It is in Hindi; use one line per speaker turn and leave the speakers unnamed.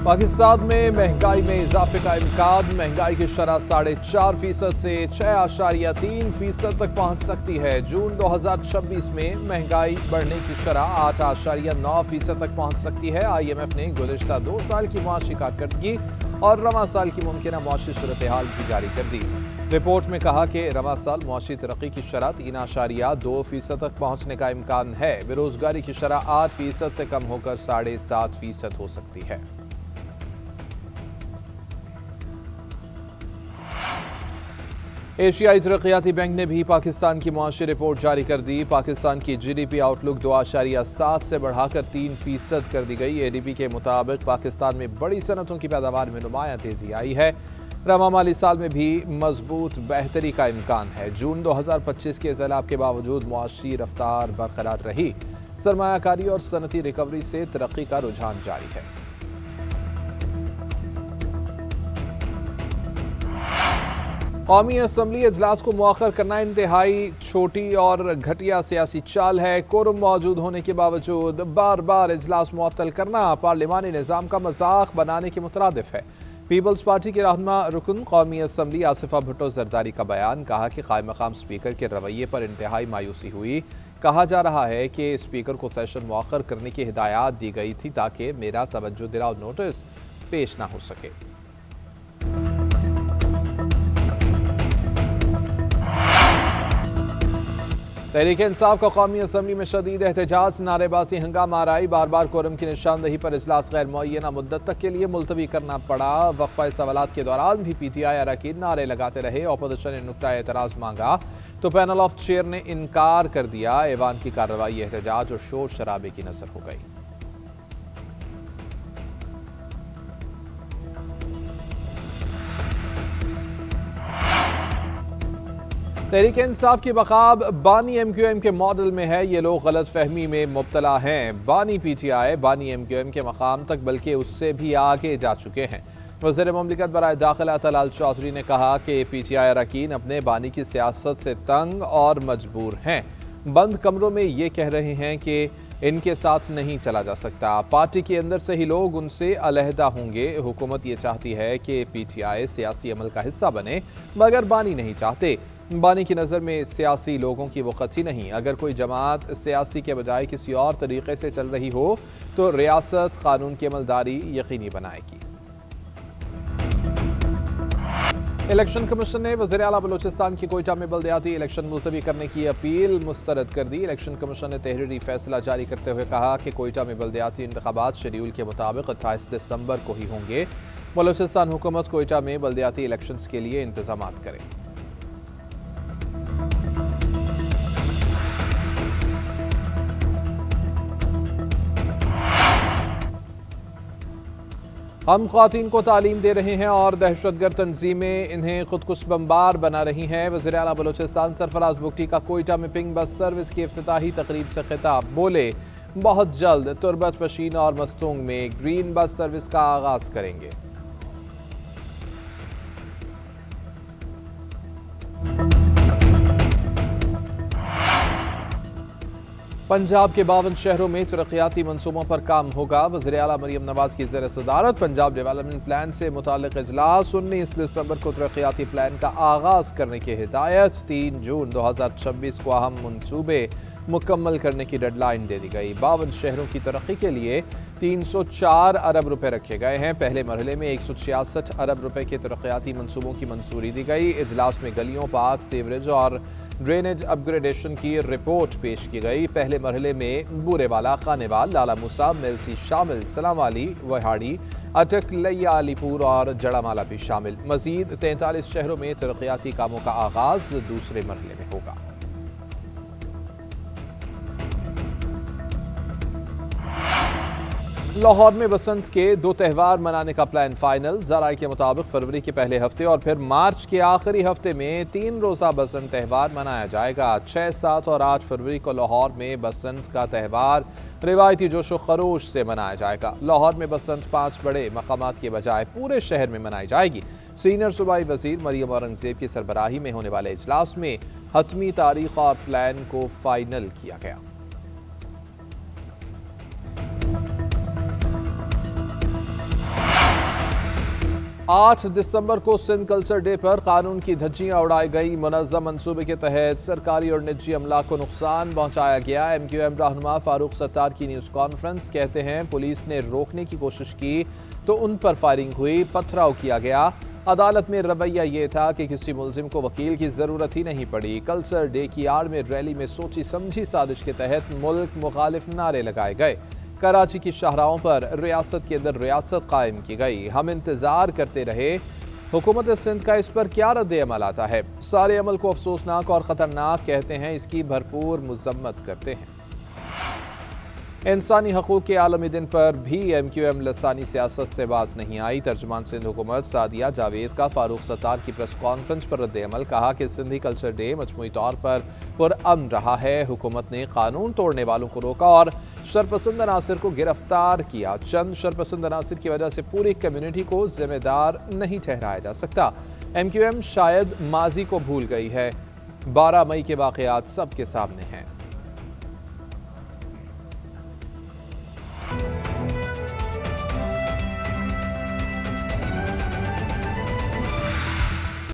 पाकिस्तान में महंगाई में इजाफे का इम्कान। महंगाई की शरह 4.5% से 6.3% तक पहुंच सकती है। जून 2026 में महंगाई बढ़ने की शरह 8.9% तक पहुंच सकती है। IMF ने गुज़िश्ता 2 साल की मुआशी कारकर्दगी और रवां साल की मुमकिन मुआशी सूरत हाल भी जारी कर दी। रिपोर्ट में कहा कि रवां साल मुआशी तरक्की की शरह 3.2% तक पहुंचने का इम्कान है। बेरोजगारी की शरह 8% से कम होकर 7.5% हो सकती है। एशियाई तरक्याती बैंक ने भी पाकिस्तान की मुआशी रिपोर्ट जारी कर दी। पाकिस्तान की GDP आउटलुक 2.7 से बढ़ाकर 3% कर दी गई। ADB के मुताबिक पाकिस्तान में बड़ी सनतों की पैदावार में नुमाया तेजी आई है। रवां माली साल में भी मजबूत बेहतरी का इम्कान है। जून 2025 के सैलाब के बावजूद मुआशी रफ्तार बरकरार रही। सरमायाकारी और सनती रिकवरी से तरक्की का रुझान जारी है। कौमी असम्बली इजलास को मुअख्खर करना इंतहाई छोटी और घटिया सियासी चाल है। कोरम मौजूद होने के बावजूद बार बार इजलास मुअत्तल करना पार्लिमानी निज़ाम का मजाक बनाने के मुतरादिफ है। पीपल्स पार्टी के रहनुमा रुकन कौमी असम्बली आसिफा भुट्टो जरदारी का बयान। कहा कि कायम मकाम स्पीकर के रवैये पर इंतहाई मायूसी हुई। कहा जा रहा है कि स्पीकर को सेशन मुअख्खर करने की हिदायत दी गई थी ताकि मेरा तवज्जो दिलाओ नोटिस पेश ना हो सके। तहरीक इंसाफ का कौमी असम्बली में शदीद एहतजाज, नारेबाजी, हंगामा आराई। बार बार कोरम की निशानदही पर इजलास गैर मुअय्यना मुद्दत तक के लिए मुलतवी करना पड़ा। वक्फा सवालात के दौरान भी PTI अरकान नारे लगाते रहे। अपोजिशन ने नुक्ता एतराज मांगा तो पैनल ऑफ चेयर ने इनकार कर दिया। ऐवान की कार्रवाई एहतजाज और शोर शराबे की नजर हो गई। तहरीक इंसाफ की बकाब बानी MQM के मॉडल में है। ये लोग गलत फहमी में मुब्तला हैं। बानी PTI बानी MQM के मकाम तक बल्कि उससे भी आगे जा चुके हैं। वज़ीर मुमलिकत बराए दाखिला तलाल चौधरी ने कहा कि PTI अरकान अपने बानी की सियासत से तंग और मजबूर हैं। बंद कमरों में ये कह रहे हैं कि इनके साथ नहीं चला जा सकता। पार्टी के अंदर से ही लोग उनसे अलहदा होंगे। हुकूमत ये चाहती है कि PTI सियासी अमल का हिस्सा बने, मगर बानी नहीं चाहते। बानी की नज़र में सियासी लोगों की वक़्त ही नहीं। अगर कोई जमात सियासी के बजाय किसी और तरीके से चल रही हो तो रियासत कानून की अमलदारी यकीनी बनाएगी। इलेक्शन कमीशन ने वज़ीर आला बलूचिस्तान की कोयटा में बल्दियाती इलेक्शन मुलतवी करने की अपील मुस्तरद कर दी। इलेक्शन कमीशन ने तहरीरी फैसला जारी करते हुए कहा कि कोयटा में बल्दियाती इंतखाबात शेड्यूल के मुताबिक 28 दिसंबर को ही होंगे। बलूचिस्तान हुकूमत कोयटा में बल्दियाती इलेक्शन के लिए इंतजाम करे। हम ख्वातीन को तालीम दे रहे हैं और दहशतगर्द तंजीमें इन्हें खुदकुश बम्बार बना रही हैं। वज़ीर आला बलूचिस्तान सरफराज बुगटी का कोयटा में पिंक बस सर्विस की इफ्तिताही तकरीब से खिताब। बोले, बहुत जल्द तुरबत पशीन और मस्तूंग में ग्रीन बस सर्विस का आगाज करेंगे। पंजाब के 52 शहरों में तरक्याती मंसूबों पर काम होगा। वज़ीर आला मरियम नवाज की ज़ेर सदारत पंजाब डेवलपमेंट प्लान से मुताल्लिक़ इजलास। 19 दिसंबर को तरक्याती प्लान का आगाज करने की हिदायत। 3 जून 2026 को अहम मंसूबे मुकम्मल करने की डेडलाइन दे दी गई। 52 शहरों की तरक्की के लिए 304 अरब रुपए रखे गए हैं। पहले मरहले में 166 अरब रुपए के तरक्याती मंसूबों की मंजूरी दी गई। इजलास में गलियों, पार्क, सीवरेज और ड्रेनेज अपग्रेडेशन की रिपोर्ट पेश की गई। पहले मरहले में बूरेवाला, खानेवाल, लाला मूसा, मेलसी शामिल, सलामाली, वहाड़ी, अटक, लैया, अलीपुर और जड़ामाला भी शामिल। मजीद 43 शहरों में तरक्याती कामों का आगाज दूसरे मरहले में होगा। लाहौर में बसंत के 2 त्यौहार मनाने का प्लान फाइनल। ज़राए के मुताबिक फरवरी के पहले हफ्ते और फिर मार्च के आखिरी हफ्ते में 3 रोज़ा बसंत त्यौहार मनाया जाएगा। 6, 7 और 8 फरवरी को लाहौर में बसंत का त्यौहार रिवायती जोशो खरोश से मनाया जाएगा। लाहौर में बसंत 5 बड़े मकामात के बजाय पूरे शहर में मनाई जाएगी। सीनियर सूबाई वजीर मरियम औरंगजेब की सरबराही में होने वाले इजलास में हतमी तारीख और प्लान को फाइनल किया गया। 8 दिसंबर को सिंध कल्चर डे पर कानून की धज्जियां उड़ाई गई। मुनज़्ज़म मंसूबे के तहत सरकारी और निजी अमला को नुकसान पहुंचाया गया। MQM रहनुमा फारूक सत्तार की न्यूज़ कॉन्फ्रेंस। कहते हैं पुलिस ने रोकने की कोशिश की तो उन पर फायरिंग हुई, पथराव किया गया। अदालत में रवैया ये था कि किसी मुलजिम को वकील की जरूरत ही नहीं पड़ी। कल्चर डे की आड़ में रैली में सोची समझी साजिश के तहत मुल्क मुखालिफ नारे लगाए गए। कराची की शाहराहों पर रियासत के अंदर रियासत कायम की गई। हम इंतजार करते रहे हुकूमत सिंध का इस पर क्या रद्द अमल आता है। सारे अमल को अफसोसनाक और ख़तरनाक कहते हैं, इसकी भरपूर मजम्मत करते हैं। इंसानी हकूक़ के आलमी दिन पर भी MQM लसानी सियासत से बाज नहीं आई। तर्जुमान सिंध हुकूमत सादिया जावेद का फारूक सत्तार की प्रेस कॉन्फ्रेंस पर रद्द अमल। कहा कि सिंधी कल्चर डे मजमूई तौर पर पुरअमन रहा है। हुकूमत ने कानून तोड़ने वालों को रोका और शरपसंद अनासिर को गिरफ्तार किया। चंद शरपसंद अनासिर की वजह से पूरी कम्युनिटी को जिम्मेदार नहीं ठहराया जा सकता। MQM शायद माजी को भूल गई है। 12 मई के वाकयात सबके सामने हैं।